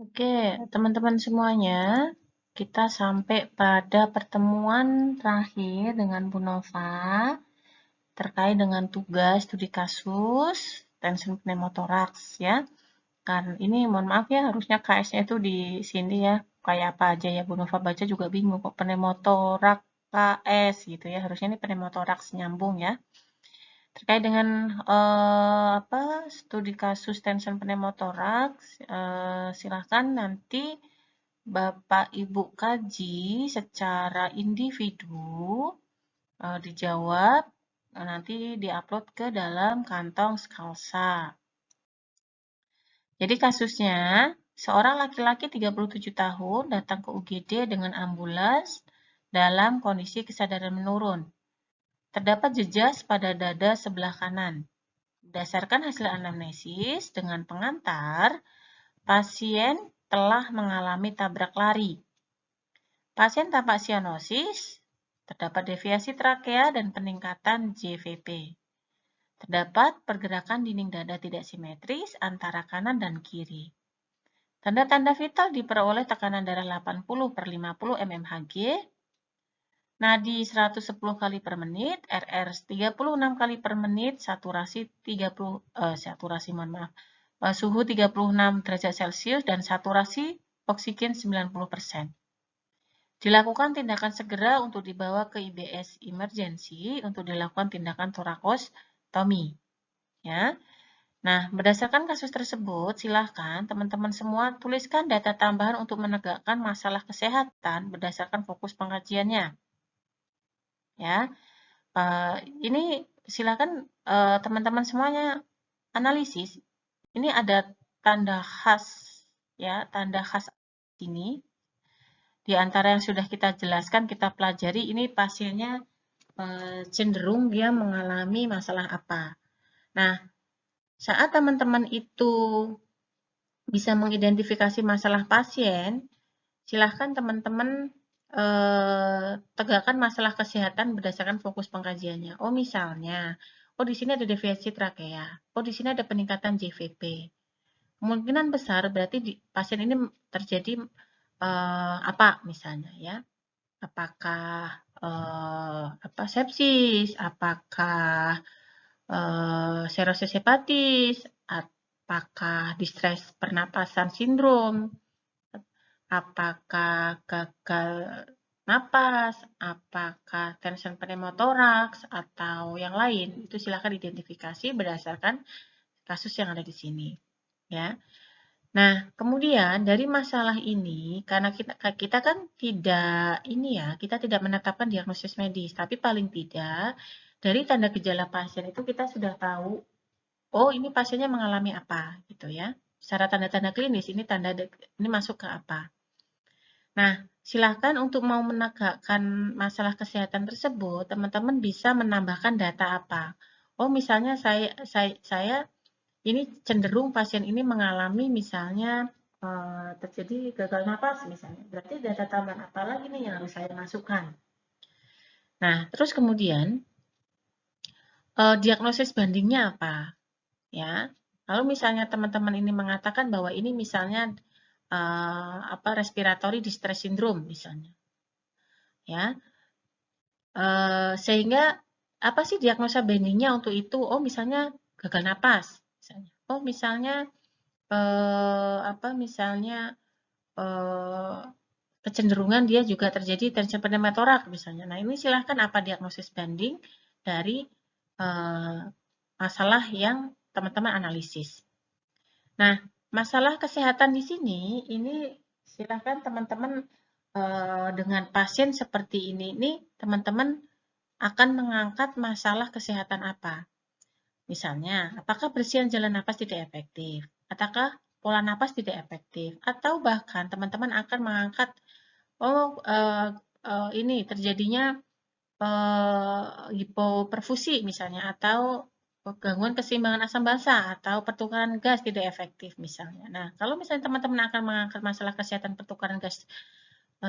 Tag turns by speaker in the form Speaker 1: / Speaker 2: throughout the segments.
Speaker 1: Oke, teman-teman semuanya, kita sampai pada pertemuan terakhir dengan Bu Nova terkait dengan tugas studi kasus tension pneumotoraks ya. Kan ini mohon maaf ya, harusnya KS-nya itu di sini ya. Kayak apa aja ya, Bu Nova baca juga bingung kok pneumotoraks KS gitu ya. Harusnya ini pneumotoraks nyambung ya. Terkait dengan studi kasus tension pneumotoraks, silakan nanti Bapak Ibu kaji secara individu, dijawab, nanti diupload ke dalam kantong Skalsa. Jadi kasusnya, seorang laki-laki 37 tahun datang ke UGD dengan ambulans dalam kondisi kesadaran menurun. Terdapat jejas pada dada sebelah kanan. Berdasarkan hasil anamnesis dengan pengantar, pasien telah mengalami tabrak lari. Pasien tampak sianosis, terdapat deviasi trakea dan peningkatan JVP. Terdapat pergerakan dinding dada tidak simetris antara kanan dan kiri. Tanda-tanda vital diperoleh tekanan darah 80/50 mmHg, nadi 110 kali per menit, RR 36 kali per menit, suhu 36 derajat Celcius dan saturasi oksigen 90%. Dilakukan tindakan segera untuk dibawa ke IBS emergency untuk dilakukan tindakan torakostomi. Ya. Nah, berdasarkan kasus tersebut, silahkan teman-teman semua tuliskan data tambahan untuk menegakkan masalah kesehatan berdasarkan fokus pengkajiannya. Ya, ini silakan teman-teman semuanya analisis. Ini ada tanda khas, ya, tanda khas ini. Di antara yang sudah kita jelaskan, kita pelajari, ini pasiennya cenderung dia mengalami masalah apa. Nah, saat teman-teman itu bisa mengidentifikasi masalah pasien, silahkan teman-teman tegakkan masalah kesehatan berdasarkan fokus pengkajiannya. Oh, misalnya, oh di sini ada deviasi trakea, oh di sini ada peningkatan JVP. Kemungkinan besar berarti pasien ini terjadi apa misalnya ya? Apakah sepsis, apakah serosis hepatis, apakah distress pernapasan sindrom, apakah gagal napas, apakah tension pneumotoraks, atau yang lain. Itu silakan identifikasi berdasarkan kasus yang ada di sini. Ya. Nah, kemudian dari masalah ini, karena kita kan kita tidak menetapkan diagnosis medis, tapi paling tidak dari tanda gejala pasien itu kita sudah tahu, oh ini pasiennya mengalami apa, gitu ya. Secara tanda-tanda klinis ini ini masuk ke apa. Nah, silakan untuk mau menegakkan masalah kesehatan tersebut, teman-teman bisa menambahkan data apa. Oh, misalnya saya ini cenderung pasien ini mengalami misalnya terjadi gagal napas misalnya. Berarti data tambahan apa lagi nih yang harus saya masukkan? Nah, terus kemudian diagnosis bandingnya apa? Ya, kalau misalnya teman-teman ini mengatakan bahwa ini misalnya respiratory distress syndrome misalnya, ya, sehingga apa sih diagnosa bandingnya untuk itu? Oh, misalnya gagal napas, misalnya. Oh, misalnya misalnya kecenderungan dia juga terjadi tension pneumotoraks misalnya. Nah, ini silahkan apa diagnosis banding dari masalah yang teman-teman analisis. Nah, masalah kesehatan di sini, ini silahkan teman-teman dengan pasien seperti ini teman-teman akan mengangkat masalah kesehatan apa. Misalnya, apakah bersihan jalan napas tidak efektif? Ataukah pola napas tidak efektif? Atau bahkan teman-teman akan mengangkat, ini terjadinya hipoperfusi misalnya, atau gangguan keseimbangan asam basa, atau pertukaran gas tidak efektif misalnya. Nah, kalau misalnya teman-teman akan mengangkat masalah kesehatan pertukaran gas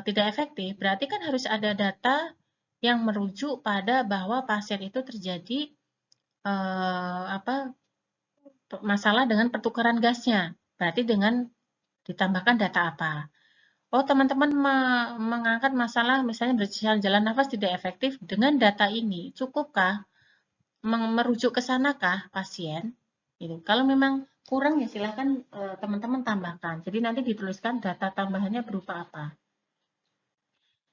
Speaker 1: tidak efektif, berarti kan harus ada data yang merujuk pada bahwa pasien itu terjadi masalah dengan pertukaran gasnya. Berarti dengan Ditambahkan data apa? Oh, teman-teman mengangkat masalah misalnya berjalan nafas tidak efektif dengan data ini. Cukupkah? Merujuk ke sanakah pasien? Gitu. Kalau memang kurang ya silahkan teman-teman tambahkan. Jadi nanti dituliskan data tambahannya berupa apa.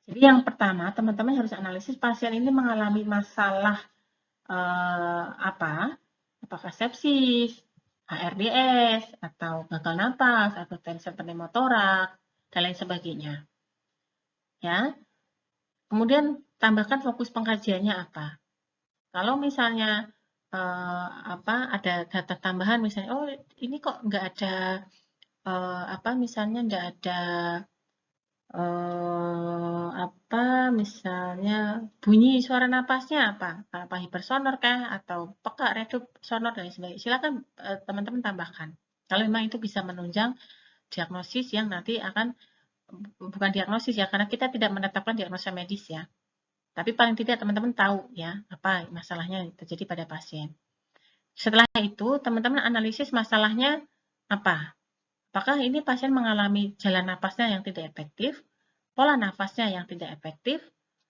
Speaker 1: Jadi yang pertama, teman-teman harus analisis pasien ini mengalami masalah apa? Apakah sepsis, HRDS, atau gagal napas, atau tension pneumotoraks, dan lain sebagainya. Ya. Kemudian tambahkan fokus pengkajiannya apa. Kalau misalnya ada data tambahan misalnya, oh ini kok nggak ada misalnya nggak ada misalnya bunyi suara napasnya apa hipersonor kah atau peka redup sonor dan sebagainya. Silakan teman-teman tambahkan. Kalau memang itu bisa menunjang diagnosis yang nanti akan bukan diagnosis ya, karena kita tidak menetapkan diagnosa medis ya. Tapi paling tidak teman-teman tahu ya apa masalahnya yang terjadi pada pasien. Setelah itu teman-teman analisis masalahnya apa? Apakah ini pasien mengalami jalan napasnya yang tidak efektif, pola nafasnya yang tidak efektif,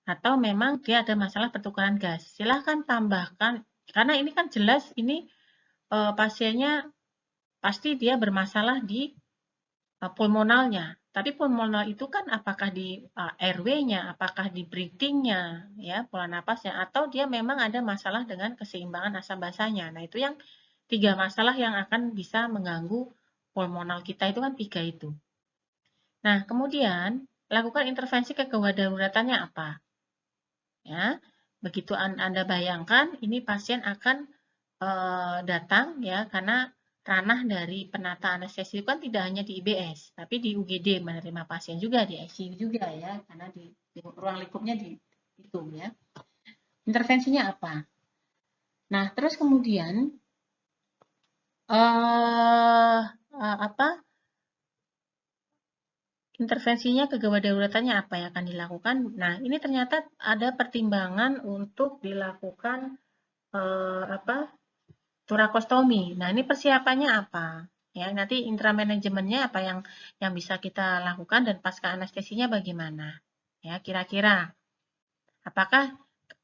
Speaker 1: atau memang dia ada masalah pertukaran gas? Silahkan tambahkan, karena ini kan jelas ini pasiennya pasti dia bermasalah di pulmonalnya. Tapi pulmonal itu kan apakah di airway-nya, apakah di breathing-nya, ya, pola napasnya, atau dia memang ada masalah dengan keseimbangan asam basanya. Nah, itu yang 3 masalah yang akan bisa mengganggu pulmonal kita itu kan 3 itu. Nah, kemudian lakukan intervensi kegawat daruratannya apa? Ya, begitu Anda bayangkan ini pasien akan datang ya karena ranah dari penata anestesi itu kan tidak hanya di IBS, tapi di UGD menerima pasien juga, di ICU juga ya, karena di ruang lingkupnya di itu ya. Intervensinya apa? Nah, terus kemudian apa? Intervensinya kegawat daruratannya apa yang akan dilakukan? Nah, ini ternyata ada pertimbangan untuk dilakukan apa? Turakostomi. Nah, ini persiapannya apa? Ya, nanti intramanajemennya apa yang bisa kita lakukan dan pasca anestesinya bagaimana? Ya, kira-kira. Apakah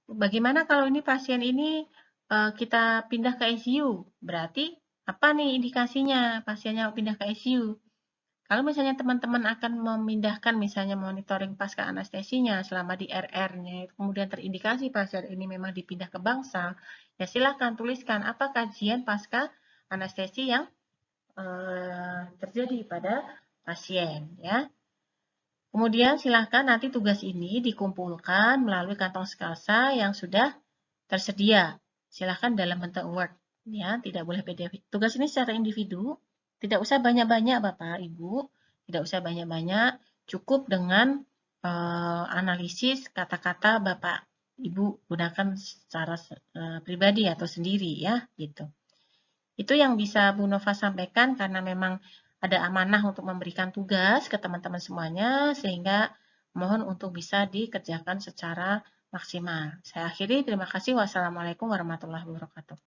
Speaker 1: bagaimana kalau ini pasien ini kita pindah ke ICU? Berarti apa nih indikasinya pasiennya pindah ke ICU? Kalau misalnya teman-teman akan memindahkan misalnya monitoring pasca anestesinya selama di RR-nya, kemudian terindikasi pasien ini memang dipindah ke bangsal, ya silakan tuliskan apa kajian pasca anestesi yang terjadi pada pasien. Ya. Kemudian silakan nanti tugas ini dikumpulkan melalui kantong skasa yang sudah tersedia. Silakan dalam bentuk Word. Ya, tidak boleh PDF. Tugas ini secara individu, tidak usah banyak-banyak Bapak, Ibu. Tidak usah banyak-banyak, cukup dengan analisis kata-kata Bapak, Ibu gunakan secara pribadi atau sendiri ya, gitu. Itu yang bisa Bu Nova sampaikan karena memang ada amanah untuk memberikan tugas ke teman-teman semuanya, sehingga mohon untuk bisa dikerjakan secara maksimal. Saya akhiri, terima kasih. Wassalamualaikum warahmatullahi wabarakatuh.